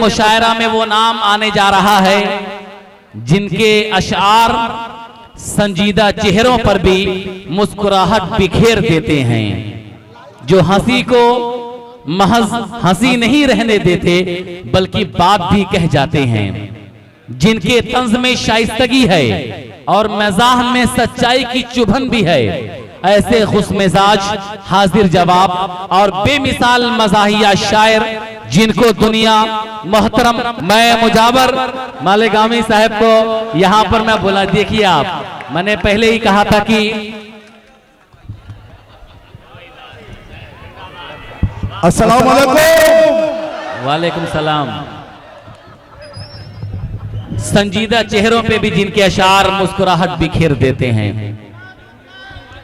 मुशायरा में वो नाम आने जा रहा है जिनके अशआर संजीदा चेहरों पर भी मुस्कुराहट बिखेर देते हैं, जो हंसी को महज हंसी नहीं रहने देते बल्कि बात भी कह जाते हैं, जिनके तंज में शाइस्तगी है और मज़ाह में सच्चाई की चुभन भी है। ऐसे खुशमिजाज, हाजिर जवाब और बेमिसाल मज़ाहिया शायर जिनको दुनिया मोहतरम मैं मुजावर मालेगामी साहब को यहाँ पर मैं बोला। देखिए आप, मैंने पहले ही कहा था कि अस्सलाम वालेकुम। वालेकुम सलाम। संजीदा चेहरों पे भी जिनके अशार मुस्कुराहट बिखेर देते हैं।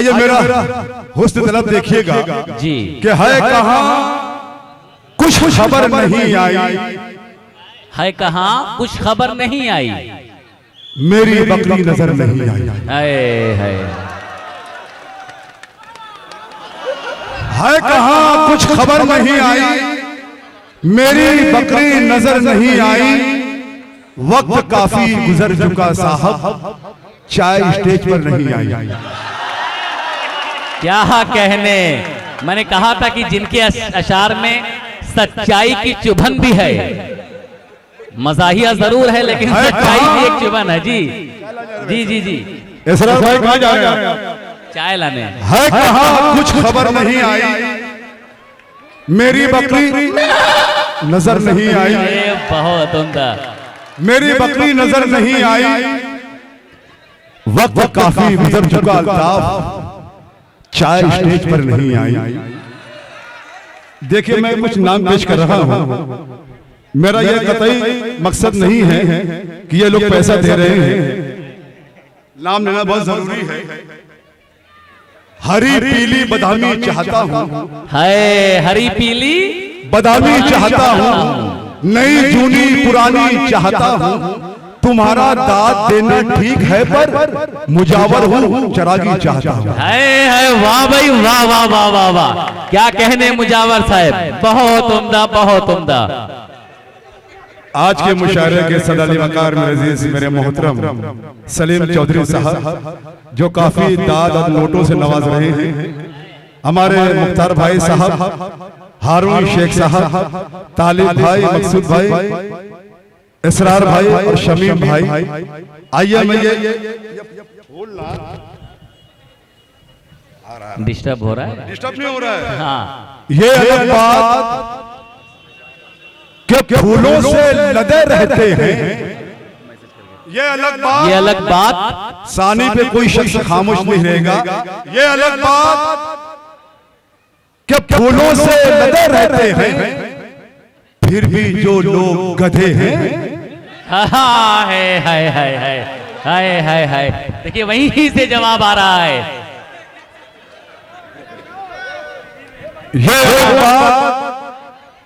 ये मेरा हुस्न तलब देखिएगा जी कि है कहाँ कुछ खबर नहीं आई, है कहाँ कुछ खबर नहीं आई, मेरी बकरी नजर नहीं आई। है कहाँ कुछ खबर नहीं आई, मेरी बकरी नजर नहीं आई। वक्त काफी गुजर चुका साहब, चाय स्टेज पर नहीं आई। क्या कहने, मैंने कहा था कि जिनके अशार में सच्चाई की चुभन भी है, मज़ाहिया जरूर है लेकिन सच्चाई भी एक चुभन है। जी जी जी जी इसरार भाई कहाँ जा रहे हैं? चाय लाने। है कहाँ कुछ खबर नहीं आई, मेरी बकरी नजर नहीं आई। बहुत उम्दा, मेरी बकरी नजर नहीं आई। वक्त काफी गुजर चुका अल्ताफ, चाय स्टेज पर नहीं आई। देखिए मैं कुछ नाम पेश कर रहा हूं, मेरा यह कतई मकसद नहीं है कि ये लोग पैसा दे रहे हैं, नाम लेना बहुत जरूरी है। हरी पीली बदामी चाहता हूं, है हरी पीली बदामी चाहता हूं, नई जूनी पुरानी चाहता हूं। तुम्हारा दाद देना ठीक है पर मुजावर हूं, चरागी चाहता हूं। है वाह भाई वाह वाह वाह वाह वाह, क्या कहने मुजावर साहब, बहुत उम्दा बहुत उम्दा। आज के मुशायरे के सदाली वकार में अजीज मेरे मोहतरम सलीम चौधरी साहब जो काफी दाद और नोटों से नवाज रहे हैं, हमारे मुख्तार भाई साहब, हारून शेख साहब, तालिब भाई, मकसूद भाई, इसरार भाई और शमीम भाई। आइए मैं ये डिस्टर्ब हो रहा है? डिस्टर्ब नहीं हो रहा है। हाँ, ये अलग बात कि फूलों से लदे रहते हैं, ये अलग बात सानी पे कोई शख्स खामोश नहीं रहेगा। ये अलग बात कि फूलों से लदे रहते हैं, फिर भी जो लोग गधे हैं। हाय देखिए वहीं से जवाब आ रहा है। ये बात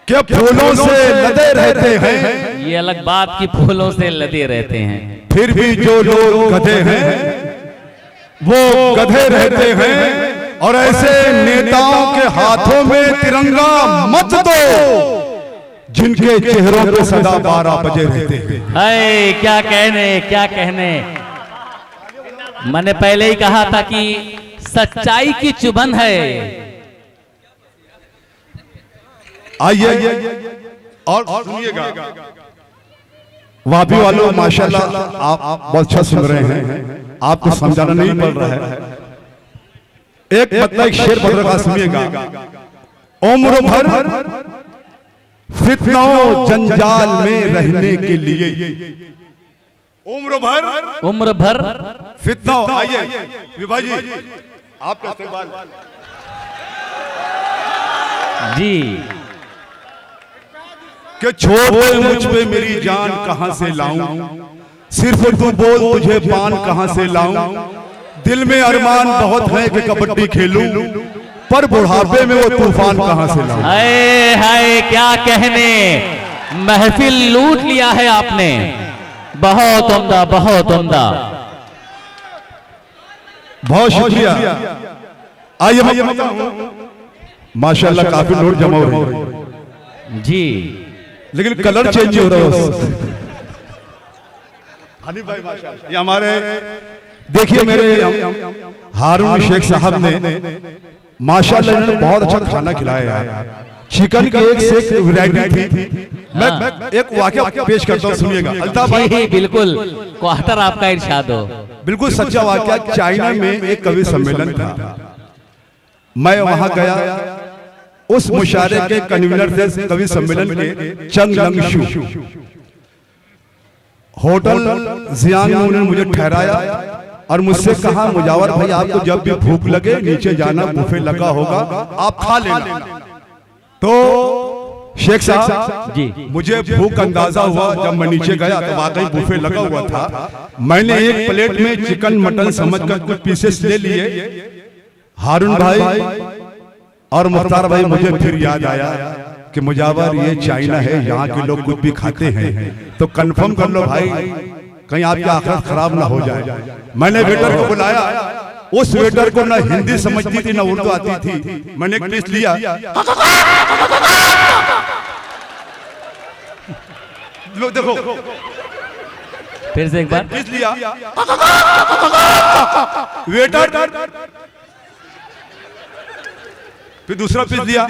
कि फूलों से लदे रहते हैं, ये अलग बात कि फूलों से लदे रहते हैं, फिर भी जो लोग गधे हैं वो गधे रहते हैं। और ऐसे नेताओं के हाथों में तिरंगा मत दो जिनके चेहरों पे सदा 12 बजे रहते हैं। हाय क्या कहने, क्या कहने। मैंने पहले ही कहा था कि सच्चाई की चुभन है। आइए और सुनिएगा, वापी वालों माशाल्लाह आप बहुत अच्छा सुन रहे हैं, आपको समझाना नहीं पड़ रहा है। एक मतलब एक शेर पढ़ रहा, सुनिएगा। उम्र भर फितनाओं जंजाल में रहने के लिए, उम्र भर फितनाओं। आइए विभा जी आपका इस्तेमाल जी। कि छोड़ दे मुझ पे मेरी जान कहां से लाऊं, सिर्फ तू बोल तुझे पान कहां से लाऊं। दिल में अरमान बहुत है कि कबड्डी खेलूं, पर बुढ़ापे में वो तूफान कहां से लाऊं। हाय हाय क्या कहने, महफिल लूट लिया है आपने। बहुत उम्दा, बहुत उम्दा। बहुत शुक्रिया। आइए माशाल्लाह काफी लोग जमा हो रहे हैं जी, लेकिन कलर चेंज हो रहा है। हनी भाई माशाल्लाह, ये हमारे देखिए मेरे हारून शेख साहब ने माशाल्लाह इन्होंने बहुत अच्छा खाना खिलाया यार। चिकन की एक से एक वैरायटी थी। मैं एक वाकया पेश करता हूँ, सुनिएगा। अल्ताफ भाई बिल्कुल क्वार्टर आपका इरशाद हो। बिल्कुल सच्चा वाकया। चाइना में एक कवि सम्मेलन था, मैं वहां गया। उस मुशायरे के कन्वीनर थे कवि सम्मेलन के चंग लंग शू। होटल जियान में उन्होंने मुझे ठहराया और मुझसे कहा, मुजावर भाई आपको जब भी भूख लगे नीचे जाना, बुफे लगा होगा, आप खा लेना। तो शेख साहब जी, मुझे भूख अंदाजा हुआ जब मैं नीचे गया तो वाकई बुफे लगा हुआ था। मैंने एक प्लेट में चिकन मटन समझकर कुछ पीसेस ले लिए। हारून भाई और मुख्तार भाई मुझे फिर याद आया कि मुजावर ये चाइना है, यहाँ के लोग कुछ भी खाते हैं, तो कंफर्म कर लो भाई कहीं आपकी आखिरत खराब ना हो जाए। मैंने वेटर को बुलाया। उस वेटर को ना हिंदी समझती थी ना उर्दू आती थी। मैंने एक पीस लिया, लो देखो फिर से एक बार पीस लिया। वेटर फिर दूसरा पीस लिया।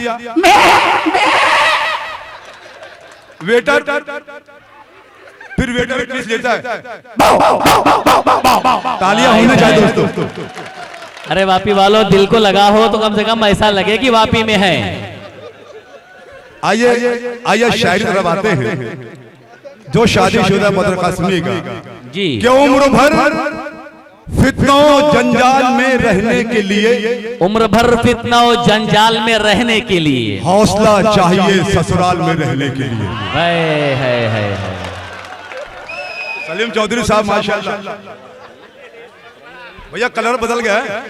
वेटर फिर वेटर पीस लेता है। तालियां होनी चाहिए दोस्तों। अरे वापी वालों, दिल को लगा हो तो कम से कम ऐसा लगे कि वापी में है। आइए आइए शायरी तरफ आते हैं। जो शादीशुदा मदरका सुनिएगा जी। कि उम्र भर फितनों जंजाल में रहने के लिए, उम्र भर फितनों जंजाल में रहने के लिए हौसला चाहिए ससुराल में रहने के लिए। है। सलीम चौधरी साहब माशाल्लाह। भैया कलर बदल गया है।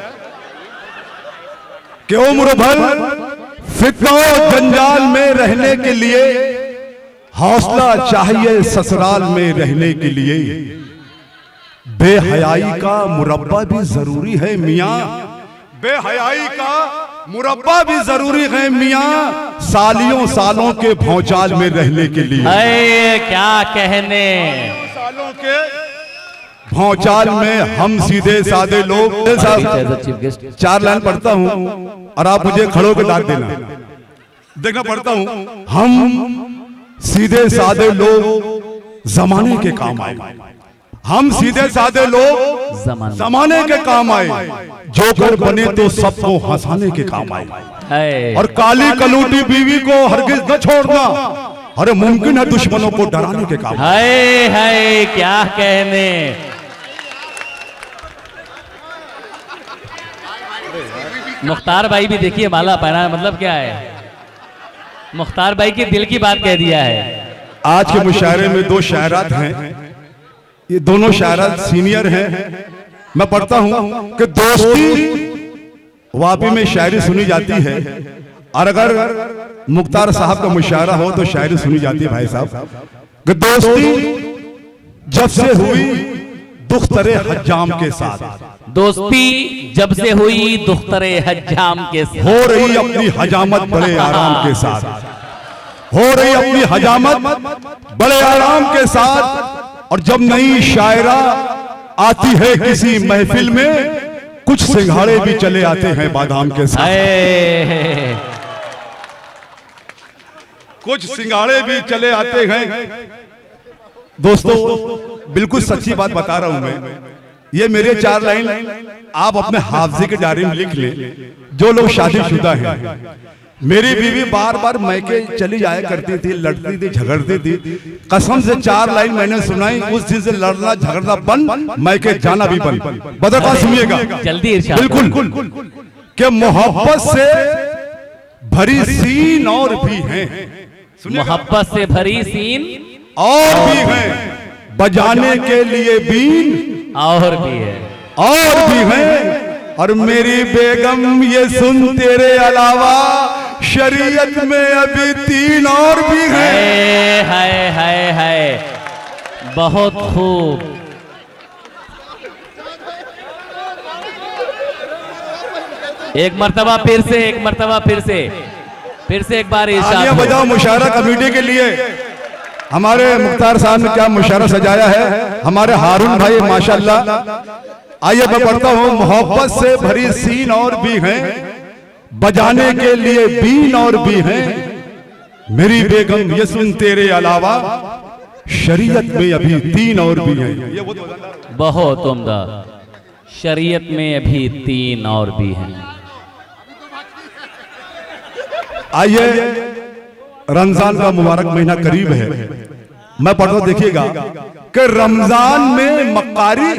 कि उम्र भर फितनों जंजाल में रहने के लिए, हौसला चाहिए ससुराल में रहने के लिए। बेहयाई का मुरब्बा भी जरूरी है मियाँ, बेहयाई का मुरब्बा भी जरूरी है मियाँ, सालियों सालों के भौचाल में रहने के लिए। अरे क्या कहने, सालों के भौचाल में हम सीधे सादे लोग। चार लाइन पढ़ता हूँ और आप मुझे खड़ो के डाक देना। देखना पढ़ता हूँ। हम सीधे सादे लोग जमाने के काम आए, हम सीधे सादे लोग जमाने के काम आए, जो घर बने तो सबको हंसाने के काम आए, और काली कलूटी बीवी को हरगिज न छोड़ना, अरे मुमकिन है दुश्मनों को डराने के काम। है क्या कहने। मुख्तार भाई भी देखिए माला पहना, मतलब क्या है, मुख्तार भाई के दिल की बात कह दिया है। आज के मुशायरे में दो शायरात हैं, ये दोनों शायरात सीनियर हैं। मैं पढ़ता हूं कि दोस्ती वापी में शायरी सुनी जाती है, और अगर मुख्तार साहब का मुशायरा हो तो शायरी सुनी जाती है भाई साहब। कि दोस्ती जब से हुई दुख्तरे हज्जाम के साथ, दोस्ती जब से हुई दुख्तरे हज्जाम के साथ, हो रही अपनी हजामत बड़े आराम के साथ, हो रही अपनी हजामत बड़े आराम के साथ। और जब नई शायरा आती है किसी महफिल में, कुछ सिंघाड़े भी चले आते हैं बादाम के साथ, कुछ सिंघाड़े भी चले आते हैं। दोस्तों बिल्कुल सच्ची बात बता रहा हूं मैं। ये मेरे चार लाइन आप अपने हाफजे के डायरी में लिख लें। जो लोग शादीशुदा हैं, मेरी बीवी बार बार मैके चली जाया करती थी, लड़ती थी, झगड़ती थी। कसम से चार लाइन मैंने सुनाई, उस दिन से लड़ना झगड़ना बंद, मैके जाना भी बंद। बदरका सुनिएगा जल्दी बिल्कुल कि मोहब्बत से भरी सीन और भी हैं, मोहब्बत से भरी सीन और भी हैं बजाने के लिए बीन, और भी है, और भी हैं। और मेरी बेगम ये सुन तेरे अलावा शरीयत में अभी 3 और भी हैं। है बहुत खूब। एक मर्तबा फिर से, एक मर्तबा फिर से एक बार तालियां बजाओ मुशायरा कमेटी के लिए। हमारे मुख्तार साहब ने क्या मुशायरा सजाया है, हमारे हारून भाई माशाल्लाह। आइए मैं पढ़ता हूं। मोहब्बत से भरी सीन और भी हैं, बजाने के लिए बीन और भी हैं। मेरी बेगम ये सुन तेरे अलावा शरीयत में अभी 3 और भी हैं। ये बहुत उम्दा। शरीयत में अभी 3 और भी हैं। आइए रमजान का मुबारक महीना करीब है। मैं पढ़ता हूं, देखिएगा कि रमजान में मक्कारी,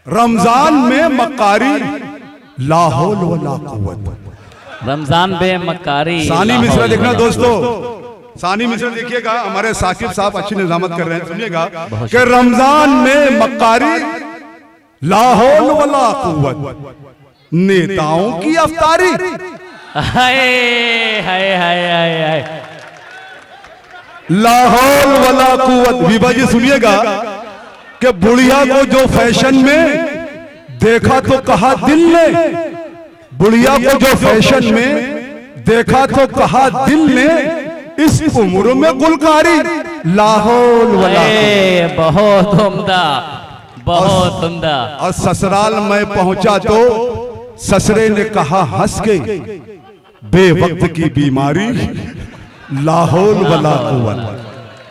रमजान में मक्कारी लाहौल वला कुव्वत। रमजान में मक्कारी। सानी मिश्रा देखना दोस्तों, सानी मिश्रा देखिएगा। हमारे साकिब साहब अच्छी निजामत कर रहे हैं, सुनिएगा कि रमजान में मक्कारी लाहौल वला कुव्वत, नेताओं की अफ्तारी। हाय हाय हाय हाय हाय। लाहौल वला कुव्वत। विभा जी सुनिएगा कि बुढ़िया को जो फैशन में देखा तो कहा दिल ने, बुढ़िया को जो फैशन में देखा तो कहा दिल ने, इस उम्र में गुलकारी लाहौल वला। बहुत उम्दा, बहुत उम्दा। और ससुराल में पहुंचा तो ससुरे ने कहा हंस के, बेवक्त की बीमारी लाहौल वला कुव्वत।